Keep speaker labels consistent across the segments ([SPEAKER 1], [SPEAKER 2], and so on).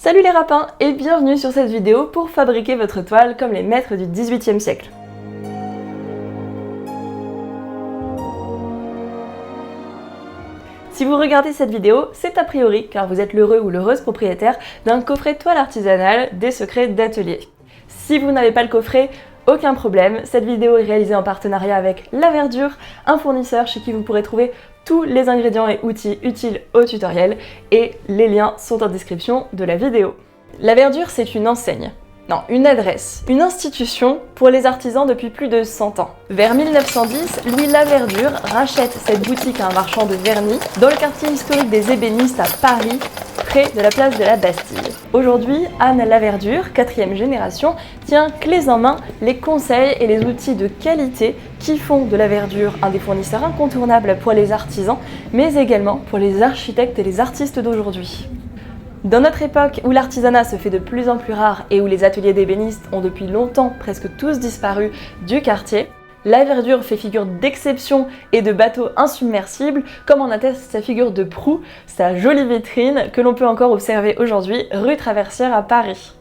[SPEAKER 1] Salut les rapins et bienvenue sur cette vidéo pour fabriquer votre toile comme les maîtres du XVIIIe siècle. Si vous regardez cette vidéo, c'est a priori car vous êtes l'heureux ou l'heureuse propriétaire d'un coffret toile artisanale des secrets d'atelier. Si vous n'avez pas le coffret, aucun problème, cette vidéo est réalisée en partenariat avec La Verdure, un fournisseur chez qui vous pourrez trouver tous les ingrédients et outils utiles au tutoriel et les liens sont en description de la vidéo. La Verdure, c'est une enseigne. Non, une adresse, une institution pour les artisans depuis plus de 100 ans. Vers 1910, Louis Laverdure rachète cette boutique à un marchand de vernis dans le quartier historique des ébénistes à Paris, près de la place de la Bastille. Aujourd'hui, Anne Laverdure, 4e génération, tient clés en main les conseils et les outils de qualité qui font de La Verdure un des fournisseurs incontournables pour les artisans, mais également pour les architectes et les artistes d'aujourd'hui. Dans notre époque où l'artisanat se fait de plus en plus rare et où les ateliers d'ébénistes ont depuis longtemps presque tous disparu du quartier, La Verdure fait figure d'exception et de bateau insubmersible, comme en atteste sa figure de proue, sa jolie vitrine que l'on peut encore observer aujourd'hui rue Traversière à Paris.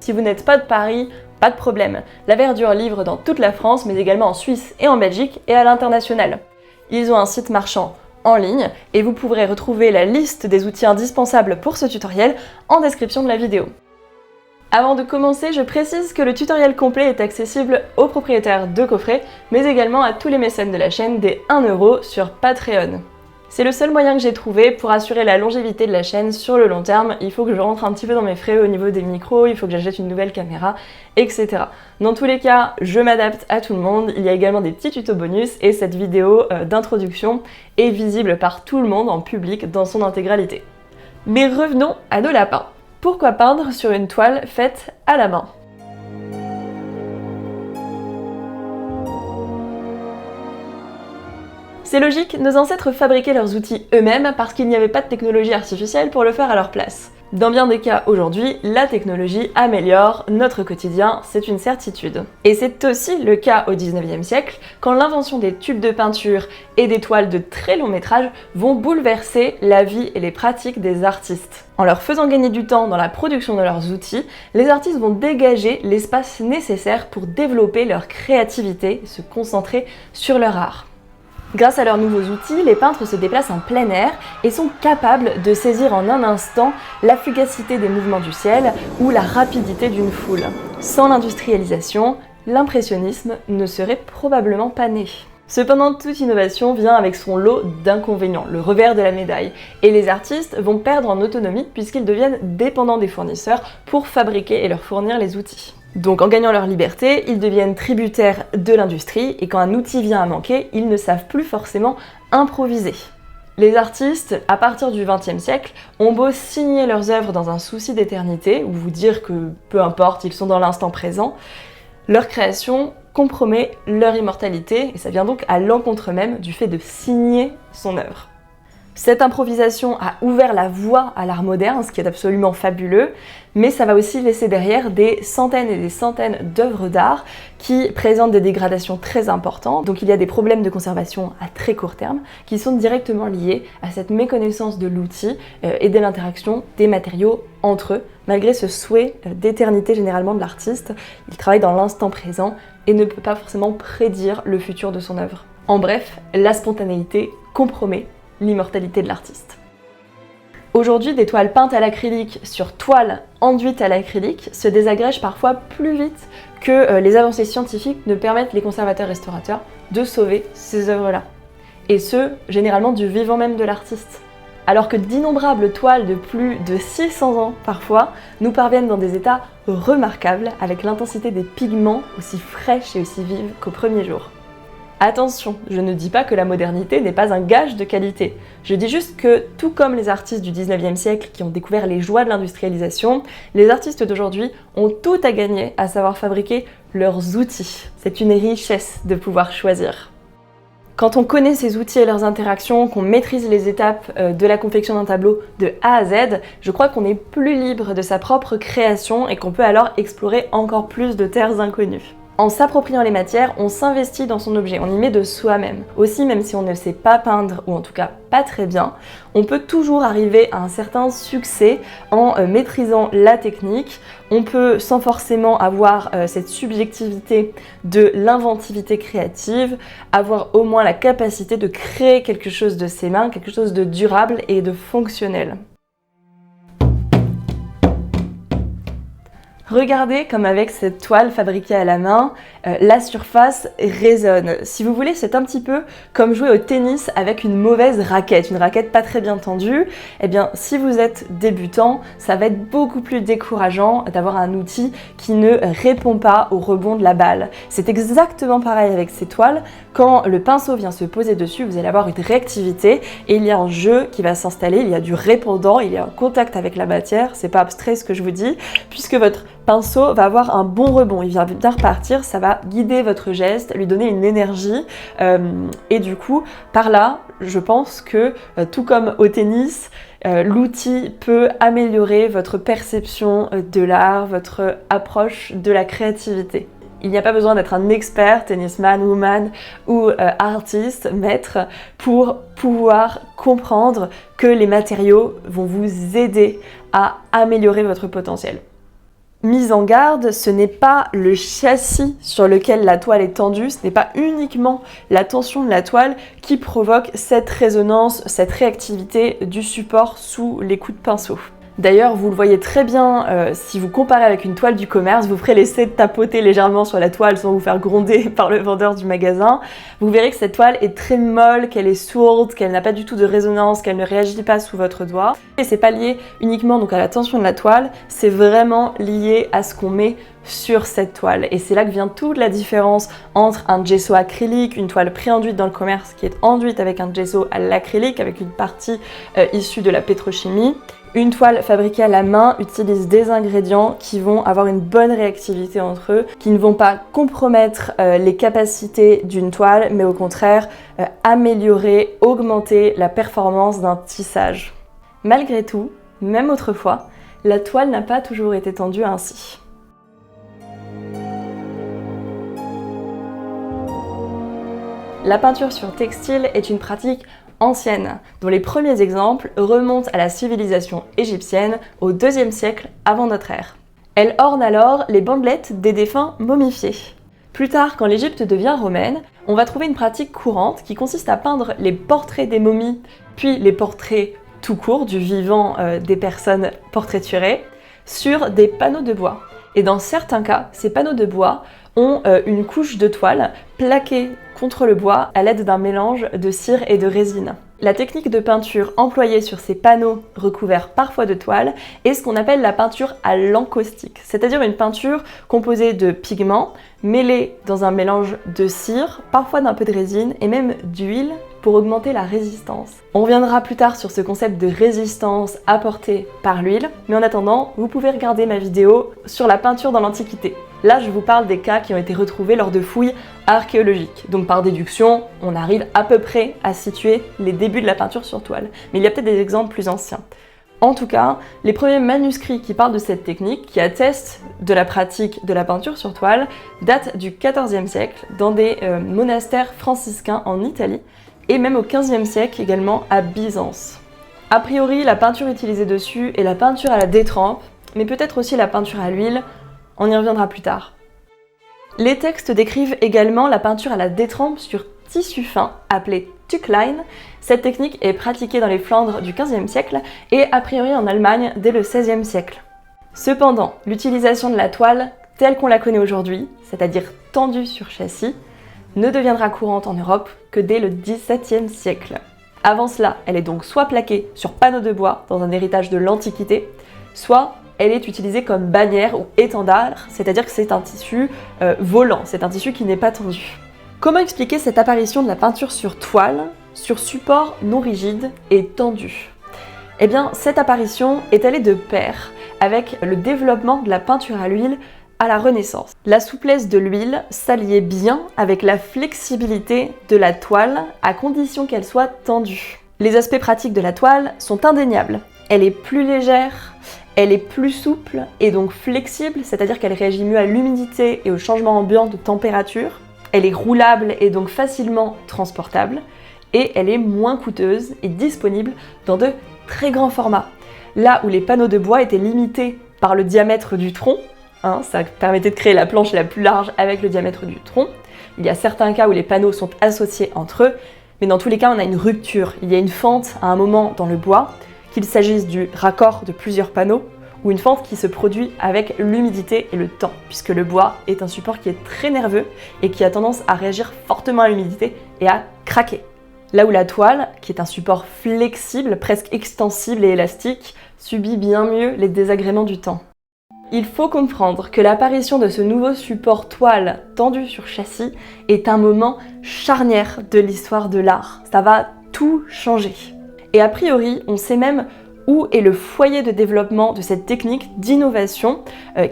[SPEAKER 1] Si vous n'êtes pas de Paris, pas de problème, La Verdure livre dans toute la France mais également en Suisse et en Belgique et à l'international. Ils ont un site marchand en ligne et vous pourrez retrouver la liste des outils indispensables pour ce tutoriel en description de la vidéo. Avant de commencer, je précise que le tutoriel complet est accessible aux propriétaires de coffrets, mais également à tous les mécènes de la chaîne des 1 € sur Patreon. C'est le seul moyen que j'ai trouvé pour assurer la longévité de la chaîne sur le long terme. Il faut que je rentre un petit peu dans mes frais au niveau des micros, il faut que j'achète une nouvelle caméra, etc. Dans tous les cas, je m'adapte à tout le monde. Il y a également des petits tutos bonus et cette vidéo d'introduction est visible par tout le monde en public dans son intégralité. Mais revenons à nos lapins. Pourquoi peindre sur une toile faite à la main ? C'est logique, nos ancêtres fabriquaient leurs outils eux-mêmes parce qu'il n'y avait pas de technologie artificielle pour le faire à leur place. Dans bien des cas aujourd'hui, la technologie améliore notre quotidien, c'est une certitude. Et c'est aussi le cas au 19e siècle, quand l'invention des tubes de peinture et des toiles de très long métrage vont bouleverser la vie et les pratiques des artistes. En leur faisant gagner du temps dans la production de leurs outils, les artistes vont dégager l'espace nécessaire pour développer leur créativité et se concentrer sur leur art. Grâce à leurs nouveaux outils, les peintres se déplacent en plein air et sont capables de saisir en un instant la fugacité des mouvements du ciel ou la rapidité d'une foule. Sans l'industrialisation, l'impressionnisme ne serait probablement pas né. Cependant, toute innovation vient avec son lot d'inconvénients, le revers de la médaille, et les artistes vont perdre en autonomie puisqu'ils deviennent dépendants des fournisseurs pour fabriquer et leur fournir les outils. Donc en gagnant leur liberté, ils deviennent tributaires de l'industrie et quand un outil vient à manquer, ils ne savent plus forcément improviser. Les artistes, à partir du XXe siècle, ont beau signer leurs œuvres dans un souci d'éternité, ou vous dire que peu importe, ils sont dans l'instant présent, leur création compromet leur immortalité et ça vient donc à l'encontre même du fait de signer son œuvre. Cette improvisation a ouvert la voie à l'art moderne, ce qui est absolument fabuleux, mais ça va aussi laisser derrière des centaines et des centaines d'œuvres d'art qui présentent des dégradations très importantes. Donc il y a des problèmes de conservation à très court terme qui sont directement liés à cette méconnaissance de l'outil et de l'interaction des matériaux entre eux, malgré ce souhait d'éternité généralement de l'artiste. Il travaille dans l'instant présent et ne peut pas forcément prédire le futur de son œuvre. En bref, la spontanéité compromet l'immortalité de l'artiste. Aujourd'hui, des toiles peintes à l'acrylique sur toile enduite à l'acrylique se désagrègent parfois plus vite que les avancées scientifiques ne permettent les conservateurs-restaurateurs de sauver ces œuvres-là. Et ce, généralement du vivant même de l'artiste. Alors que d'innombrables toiles de plus de 600 ans parfois nous parviennent dans des états remarquables avec l'intensité des pigments aussi fraîches et aussi vives qu'au premier jour. Attention, je ne dis pas que la modernité n'est pas un gage de qualité. Je dis juste que, tout comme les artistes du 19e siècle qui ont découvert les joies de l'industrialisation, les artistes d'aujourd'hui ont tout à gagner à savoir fabriquer leurs outils. C'est une richesse de pouvoir choisir. Quand on connaît ces outils et leurs interactions, qu'on maîtrise les étapes de la confection d'un tableau de A à Z, je crois qu'on est plus libre de sa propre création et qu'on peut alors explorer encore plus de terres inconnues. En s'appropriant les matières, on s'investit dans son objet, on y met de soi-même. Aussi, même si on ne sait pas peindre, ou en tout cas pas très bien, on peut toujours arriver à un certain succès en maîtrisant la technique. On peut, sans forcément avoir cette subjectivité de l'inventivité créative, avoir au moins la capacité de créer quelque chose de ses mains, quelque chose de durable et de fonctionnel. Regardez comme avec cette toile fabriquée à la main, la surface résonne. Si vous voulez, c'est un petit peu comme jouer au tennis avec une mauvaise raquette, une raquette pas très bien tendue. Eh bien, si vous êtes débutant, ça va être beaucoup plus décourageant d'avoir un outil qui ne répond pas au rebond de la balle. C'est exactement pareil avec ces toiles. Quand le pinceau vient se poser dessus, vous allez avoir une réactivité et il y a un jeu qui va s'installer, il y a du répondant, il y a un contact avec la matière, c'est pas abstrait ce que je vous dis, puisque votre pinceau va avoir un bon rebond, il vient bien repartir, ça va guider votre geste, lui donner une énergie et du coup, par là, je pense que tout comme au tennis, l'outil peut améliorer votre perception de l'art, votre approche de la créativité. Il n'y a pas besoin d'être un expert, tennisman, woman ou artiste, maître, pour pouvoir comprendre que les matériaux vont vous aider à améliorer votre potentiel. Mise en garde, ce n'est pas le châssis sur lequel la toile est tendue, ce n'est pas uniquement la tension de la toile qui provoque cette résonance, cette réactivité du support sous les coups de pinceau. D'ailleurs, vous le voyez très bien si vous comparez avec une toile du commerce, vous ferez l'essai de tapoter légèrement sur la toile sans vous faire gronder par le vendeur du magasin. Vous verrez que cette toile est très molle, qu'elle est sourde, qu'elle n'a pas du tout de résonance, qu'elle ne réagit pas sous votre doigt. Et c'est pas lié uniquement donc à la tension de la toile, c'est vraiment lié à ce qu'on met sur cette toile. Et c'est là que vient toute la différence entre un gesso acrylique, une toile pré-enduite dans le commerce qui est enduite avec un gesso à l'acrylique, avec une partie issue de la pétrochimie. Une toile fabriquée à la main utilise des ingrédients qui vont avoir une bonne réactivité entre eux, qui ne vont pas compromettre les capacités d'une toile, mais au contraire améliorer, augmenter la performance d'un tissage. Malgré tout, même autrefois, la toile n'a pas toujours été tendue ainsi. La peinture sur textile est une pratique ancienne, dont les premiers exemples remontent à la civilisation égyptienne au IIe siècle avant notre ère. Elle orne alors les bandelettes des défunts momifiés. Plus tard, quand l'Égypte devient romaine, on va trouver une pratique courante qui consiste à peindre les portraits des momies, puis les portraits tout court du vivant des personnes portraiturées, sur des panneaux de bois. Et dans certains cas, ces panneaux de bois ont une couche de toile plaquée contre le bois à l'aide d'un mélange de cire et de résine. La technique de peinture employée sur ces panneaux recouverts parfois de toile est ce qu'on appelle la peinture à l'encaustique, c'est-à-dire une peinture composée de pigments mêlés dans un mélange de cire, parfois d'un peu de résine et même d'huile pour augmenter la résistance. On reviendra plus tard sur ce concept de résistance apporté par l'huile, mais en attendant, vous pouvez regarder ma vidéo sur la peinture dans l'Antiquité. Là, je vous parle des cas qui ont été retrouvés lors de fouilles archéologiques. Donc par déduction, on arrive à peu près à situer les débuts de la peinture sur toile. Mais il y a peut-être des exemples plus anciens. En tout cas, les premiers manuscrits qui parlent de cette technique, qui attestent de la pratique de la peinture sur toile, datent du XIVe siècle dans des monastères franciscains en Italie et même au XVe siècle également à Byzance. A priori, la peinture utilisée dessus est la peinture à la détrempe, mais peut-être aussi la peinture à l'huile. On y reviendra plus tard. Les textes décrivent également la peinture à la détrempe sur tissu fin, appelé Tüchlein. Cette technique est pratiquée dans les Flandres du XVe siècle et a priori en Allemagne dès le XVIe siècle. Cependant, l'utilisation de la toile telle qu'on la connaît aujourd'hui, c'est-à-dire tendue sur châssis, ne deviendra courante en Europe que dès le XVIIe siècle. Avant cela, elle est donc soit plaquée sur panneaux de bois dans un héritage de l'Antiquité, soit elle est utilisée comme bannière ou étendard, c'est-à-dire que c'est un tissu volant, c'est un tissu qui n'est pas tendu. Comment expliquer cette apparition de la peinture sur toile, sur support non rigide et tendu ? Eh bien, cette apparition est allée de pair avec le développement de la peinture à l'huile à la Renaissance. La souplesse de l'huile s'alliait bien avec la flexibilité de la toile à condition qu'elle soit tendue. Les aspects pratiques de la toile sont indéniables. Elle est plus légère, Elle est plus souple et donc flexible, c'est-à-dire qu'elle réagit mieux à l'humidité et au changement ambiant de température. Elle est roulable et donc facilement transportable. Et elle est moins coûteuse et disponible dans de très grands formats. Là où les panneaux de bois étaient limités par le diamètre du tronc, ça permettait de créer la planche la plus large avec le diamètre du tronc. Il y a certains cas où les panneaux sont associés entre eux, mais dans tous les cas, on a une rupture. Il y a une fente à un moment dans le bois, qu'il s'agisse du raccord de plusieurs panneaux ou une fente qui se produit avec l'humidité et le temps, puisque le bois est un support qui est très nerveux et qui a tendance à réagir fortement à l'humidité et à craquer. Là où la toile, qui est un support flexible, presque extensible et élastique, subit bien mieux les désagréments du temps. Il faut comprendre que l'apparition de ce nouveau support toile tendu sur châssis est un moment charnière de l'histoire de l'art. Ça va tout changer. Et a priori, on sait même où est le foyer de développement de cette technique d'innovation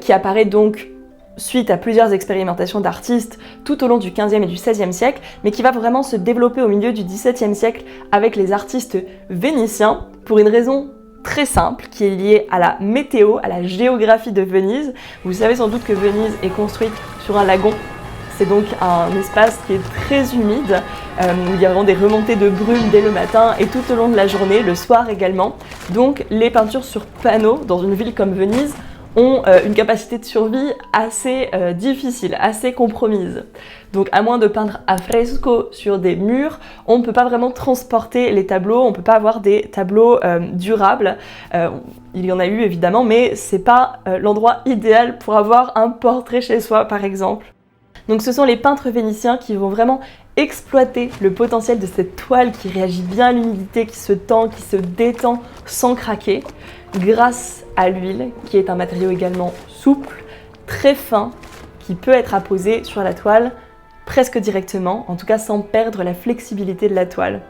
[SPEAKER 1] qui apparaît donc suite à plusieurs expérimentations d'artistes tout au long du XVe et du XVIe siècle, mais qui va vraiment se développer au milieu du XVIIe siècle avec les artistes vénitiens, pour une raison très simple, qui est liée à la météo, à la géographie de Venise. Vous savez sans doute que Venise est construite sur un lagon. C'est donc un espace qui est très humide, où il y a vraiment des remontées de brume dès le matin et tout au long de la journée, le soir également. Donc les peintures sur panneau dans une ville comme Venise ont une capacité de survie assez difficile, assez compromise. Donc à moins de peindre à fresco sur des murs, on ne peut pas vraiment transporter les tableaux, on ne peut pas avoir des tableaux durables. Il y en a eu évidemment, mais c'est pas l'endroit idéal pour avoir un portrait chez soi par exemple. Donc ce sont les peintres vénitiens qui vont vraiment exploiter le potentiel de cette toile qui réagit bien à l'humidité, qui se tend, qui se détend sans craquer, grâce à l'huile, qui est un matériau également souple, très fin, qui peut être apposé sur la toile presque directement, en tout cas sans perdre la flexibilité de la toile.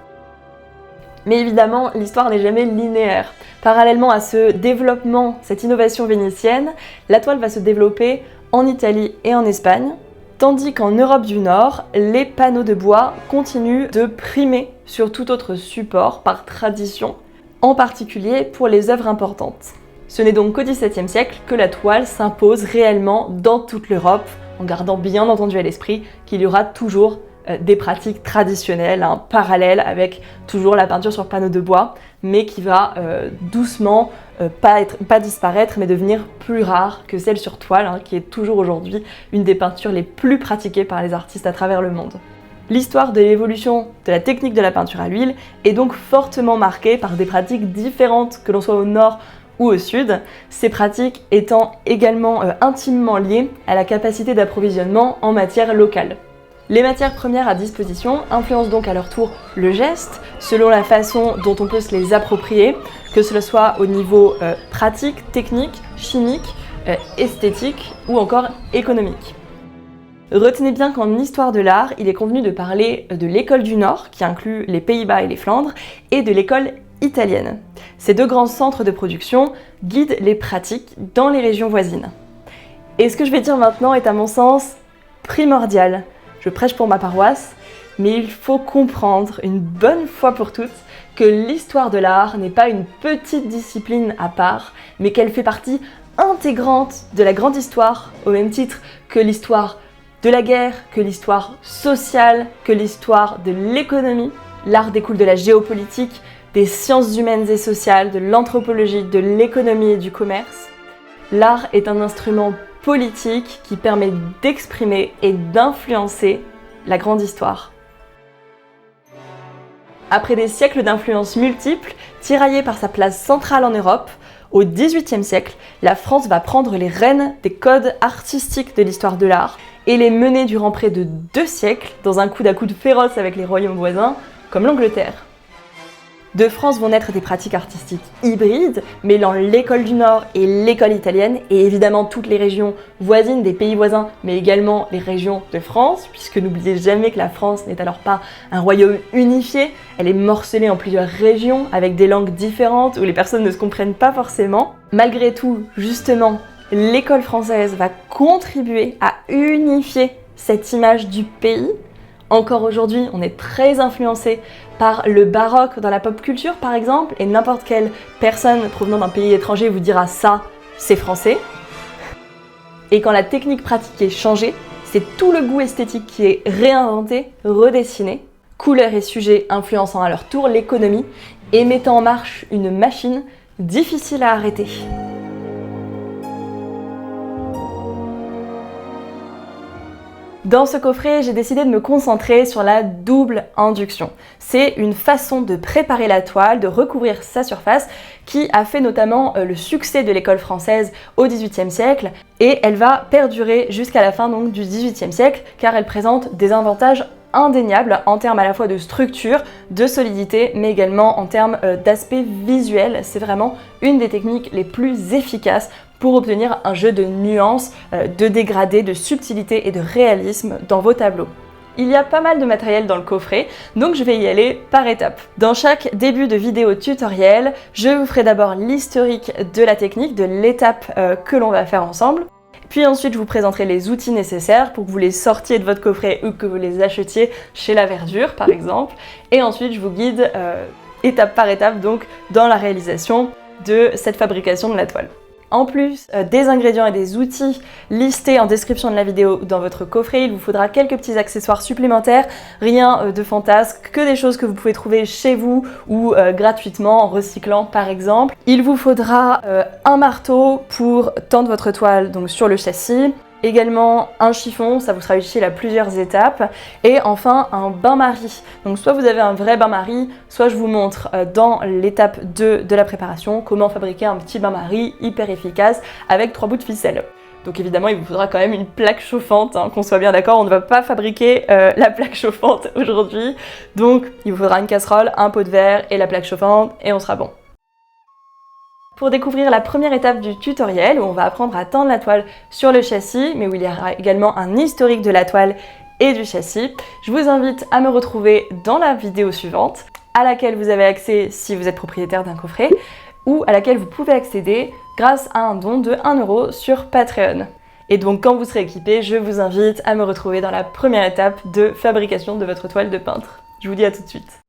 [SPEAKER 1] Mais évidemment, l'histoire n'est jamais linéaire. Parallèlement à ce développement, cette innovation vénitienne, la toile va se développer en Italie et en Espagne, tandis qu'en Europe du Nord, les panneaux de bois continuent de primer sur tout autre support par tradition, en particulier pour les œuvres importantes. Ce n'est donc qu'au XVIIe siècle que la toile s'impose réellement dans toute l'Europe, en gardant bien entendu à l'esprit qu'il y aura toujours des pratiques traditionnelles, parallèles avec toujours la peinture sur panneaux de bois, mais qui va doucement pas disparaître, mais devenir plus rare que celle sur toile, qui est toujours aujourd'hui une des peintures les plus pratiquées par les artistes à travers le monde. L'histoire de l'évolution de la technique de la peinture à l'huile est donc fortement marquée par des pratiques différentes que l'on soit au nord ou au sud, ces pratiques étant également intimement liées à la capacité d'approvisionnement en matière locale. Les matières premières à disposition influencent donc à leur tour le geste, selon la façon dont on peut se les approprier, que ce soit au niveau pratique, technique, chimique, esthétique ou encore économique. Retenez bien qu'en histoire de l'art, il est convenu de parler de l'école du Nord, qui inclut les Pays-Bas et les Flandres, et de l'école italienne. Ces deux grands centres de production guident les pratiques dans les régions voisines. Et ce que je vais dire maintenant est à mon sens primordial. Je prêche pour ma paroisse, mais il faut comprendre une bonne fois pour toutes que l'histoire de l'art n'est pas une petite discipline à part, mais qu'elle fait partie intégrante de la grande histoire, au même titre que l'histoire de la guerre, que l'histoire sociale, que l'histoire de l'économie. L'art découle de la géopolitique, des sciences humaines et sociales, de l'anthropologie, de l'économie et du commerce. L'art est un instrument politique qui permet d'exprimer et d'influencer la grande histoire. Après des siècles d'influences multiples, tiraillée par sa place centrale en Europe, au XVIIIe siècle, la France va prendre les rênes des codes artistiques de l'histoire de l'art et les mener durant près de 2 siècles dans un coude-à-coude féroce avec les royaumes voisins, comme l'Angleterre. De France vont naître des pratiques artistiques hybrides, mêlant l'école du Nord et l'école italienne, et évidemment toutes les régions voisines des pays voisins, mais également les régions de France, puisque n'oubliez jamais que la France n'est alors pas un royaume unifié, elle est morcelée en plusieurs régions, avec des langues différentes, où les personnes ne se comprennent pas forcément. Malgré tout, justement, l'école française va contribuer à unifier cette image du pays, Encore aujourd'hui, on est très influencé par le baroque dans la pop culture par exemple, et n'importe quelle personne provenant d'un pays étranger vous dira ça, c'est français. Et quand la technique pratiquée est changée, c'est tout le goût esthétique qui est réinventé, redessiné, couleurs et sujets influençant à leur tour l'économie et mettant en marche une machine difficile à arrêter. Dans ce coffret, j'ai décidé de me concentrer sur la double induction. C'est une façon de préparer la toile, de recouvrir sa surface, qui a fait notamment le succès de l'école française au XVIIIe siècle, et elle va perdurer jusqu'à la fin donc, du XVIIIe siècle, car elle présente des avantages indéniables en termes à la fois de structure, de solidité, mais également en termes d'aspect visuel. C'est vraiment une des techniques les plus efficaces pour obtenir un jeu de nuances, de dégradés, de subtilité et de réalisme dans vos tableaux. Il y a pas mal de matériel dans le coffret, donc je vais y aller par étapes. Dans chaque début de vidéo tutoriel, je vous ferai d'abord l'historique de la technique, de l'étape que l'on va faire ensemble. Puis ensuite, je vous présenterai les outils nécessaires pour que vous les sortiez de votre coffret ou que vous les achetiez chez La Verdure, par exemple. Et ensuite, je vous guide étape par étape donc dans la réalisation de cette fabrication de la toile. En plus des ingrédients et des outils listés en description de la vidéo dans votre coffret, il vous faudra quelques petits accessoires supplémentaires, rien de fantasque, que des choses que vous pouvez trouver chez vous ou gratuitement en recyclant par exemple. Il vous faudra un marteau pour tendre votre toile donc sur le châssis, également un chiffon, ça vous sera utile à plusieurs étapes, et enfin un bain-marie. Donc soit vous avez un vrai bain-marie, soit je vous montre dans l'étape 2 de la préparation comment fabriquer un petit bain-marie hyper efficace avec 3 bouts de ficelle. Donc évidemment il vous faudra quand même une plaque chauffante, hein, qu'on soit bien d'accord, on ne va pas fabriquer la plaque chauffante aujourd'hui, donc il vous faudra une casserole, un pot de verre et la plaque chauffante et on sera bon. Pour découvrir la première étape du tutoriel où on va apprendre à tendre la toile sur le châssis, mais où il y aura également un historique de la toile et du châssis, je vous invite à me retrouver dans la vidéo suivante, à laquelle vous avez accès si vous êtes propriétaire d'un coffret, ou à laquelle vous pouvez accéder grâce à un don de 1 € sur Patreon. Et donc quand vous serez équipé, je vous invite à me retrouver dans la première étape de fabrication de votre toile de peintre. Je vous dis à tout de suite.